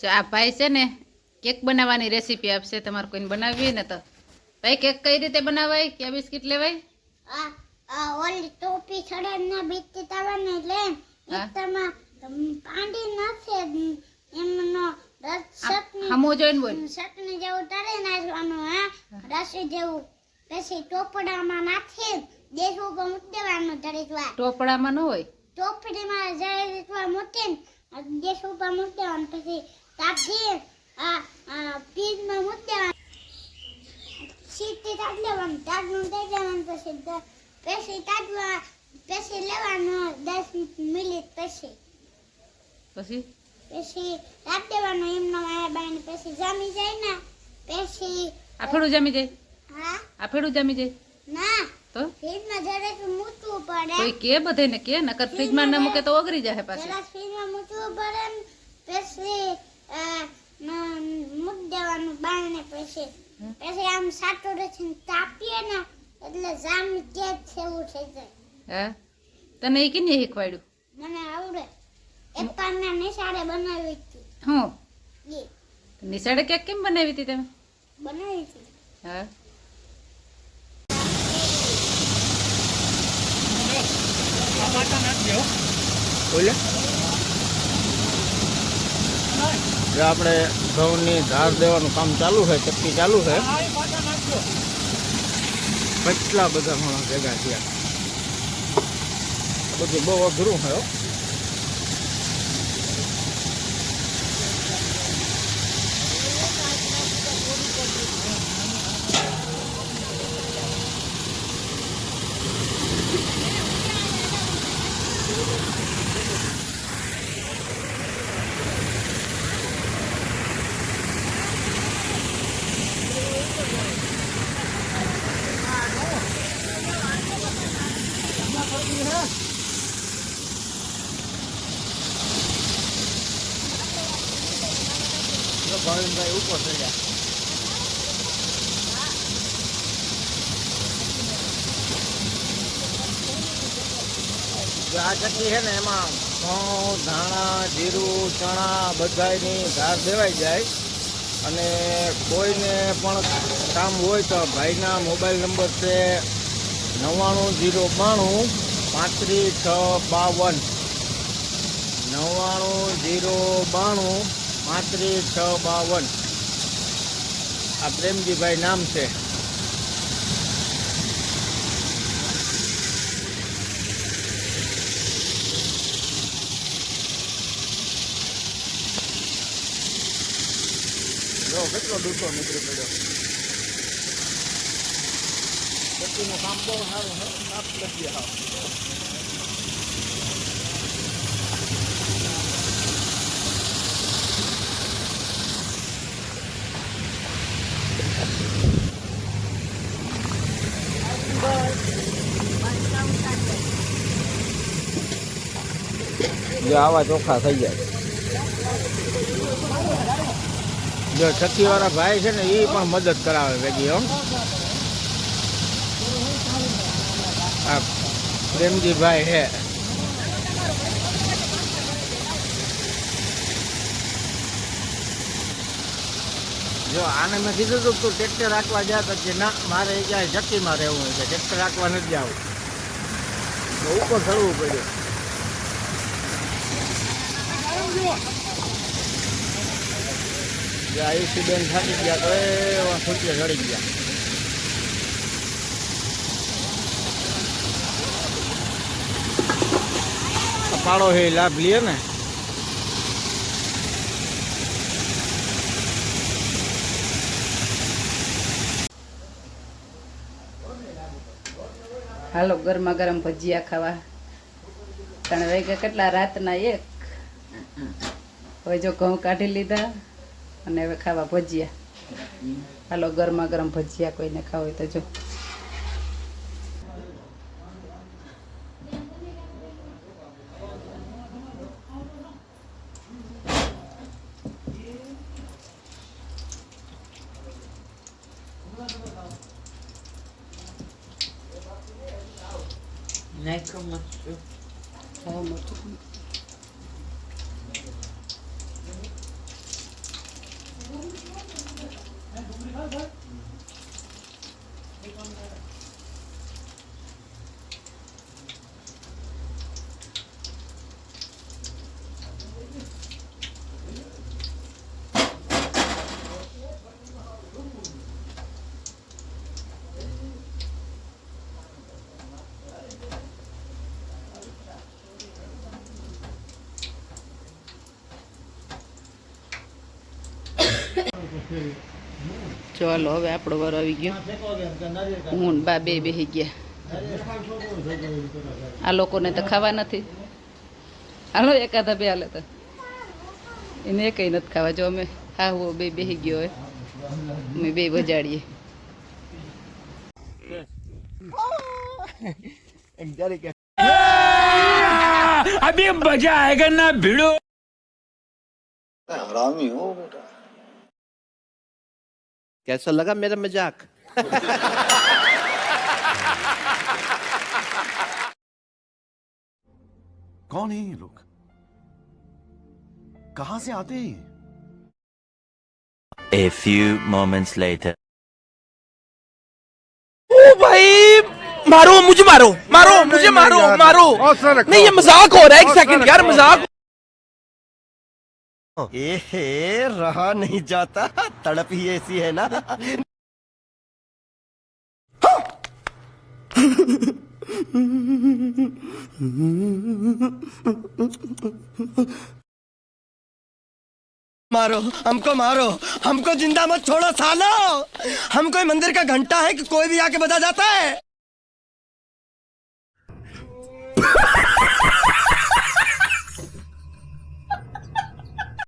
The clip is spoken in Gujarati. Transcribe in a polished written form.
જો આ ભાઈ છે ને કેક બનાવવાની રેસીપી આપશે, તમારે કોઈને બનાવવી હોય ને તો. ભાઈ કેક કઈ રીતે બનાવાય, કયા બિસ્કિટ લેવાય? ઓલી ટોપી છડાના બીટી તાવાને લે એકમાં પાંડી નાખે એમનો રસ હમો જોઈને બોલ. ચટણી જેવું તળી નાખવાનું. રસી જેવું પછી ટોપડામાં નાખી દેશ ઉપર મૂકી દેવાનું. તરીકવા ટોપડામાં ન હોય, ટોપડીમાં જઈ રીતવા મૂકીને દેશ ઉપર મૂકી દેવાનું. પછી કાપી પીઝમાં મૂકી દેવાનું. સીટી કાઢી લેવાનું. તાડનું દઈ દેવાનું. પછી તાડવા પછી લેવાનું 10 મિનિટ પછી રાખ દેવાનું એમનો બાઈને. પછી જામી જાય ને પછી આફેડું જામી જાય. હા આફેડું જામી જાય ના તો ફ્રીજમાં જરાક મૂકવું પડે. કોઈ કે બધે ને કે નકર ફ્રીજમાં ન મૂકે તો ઓગળી જાય પાછી. જરાક ફ્રીજમાં મૂકવું પડે ને પછી મૂકી દેવાનું બાઈને. પછી આમ સાટો રચીને તાપીએ ને એટલે જામી કેક જેવું થઈ જાય. હા, તને એ કેને શીખવાડ્યું? મને આવડે. એક પાનના નિશાળે બનાવી હતી. હું એ નિશાળે કેક કેમ બનાવી હતી તમે? બનાવી હતી. હા, બોલે આપણે ઘઉંની ધાર દેવાનું કામ ચાલુ છે, ચક્કી ચાલુ છે. કેટલા બધા માણસ ભેગા થયા. બધું બહુ અઘરું છે. ભાવિનભાઈ ઉપર ચડ્યા. આ ચક્કી છે ને એમાં ઘઉં, ધાણા, જીરું, ચણા બધાની ધાર દેવાઈ જાય. અને કોઈને પણ કામ હોય તો ભાઈના મોબાઈલ નંબર છે 99 092 35 652. આ પ્રેમજીભાઈ નામ છે. જો કેટલો ડૂસો નીકળી પડ્યો. ચક્કીનું કામ બહુ સારું છે. સાફ કરી હા. જો આવા ચોખ્ખા થઈ જાય. જો ચક્કીવાળા ભાઈ છે ને એ પણ મદદ કરાવે ભેગી. આ પ્રેમજીભાઈ છે. જો આને મેં કીધું હતું તું ટ્રેક્ટર રાખવા જા તો કે ના મારે ક્યાંય ચક્કીમાં રહેવું હોય કે ટ્રેક્ટર રાખવા નથી જવું. તો ઉપર ચડવું પડ્યું. આયુષી બેન થાકી ગયા તો એવા સૂચે ચડી ગયા. પાડો હે લાભ લે ને. હાલો ગરમા ગરમ ભજીયા ખાવા. 3 વાગ્યા કેટલા? રાતના 1. હવે જો ઘઉં કાઢી લીધા અને હવે ખાવા ભજીયા. હાલો ગરમા ગરમ ભજીયા કોઈને ખાવ હોય તો જો. નાખો મરચું. હા મરચું. ચાલો હવે આપણો વાર આવી ગયો. હું ને બા બે બેસી ગયા. આ લોકોને તો ખાવા નથી. હાલો એકાદા બે હાલે તો એને એકઈ નથી ખાવા. જો અમે હાહુ બે બેસી ગયો હોય, અમે બે વજાડીએ. अभी मजा आएगा ना भिड़ो. हरामी हो बेटा. कैसा लगा मेरा मजाक? कौन है ये लोग? कहां से आते हैं? A few moments later. ओ भाई मारो मुझे, मारो मारो मुझे, मारो मारो. नहीं ये मजाक हो रहा है. एक सेकंड यार, मजाक. ए रहा नहीं जाता, तड़प ही ऐसी है ना. मारो हमको, मारो हमको, जिंदा मत छोड़ो सालो. हम कोई मंदिर का घंटा है कि कोई भी आके बजा जाता है.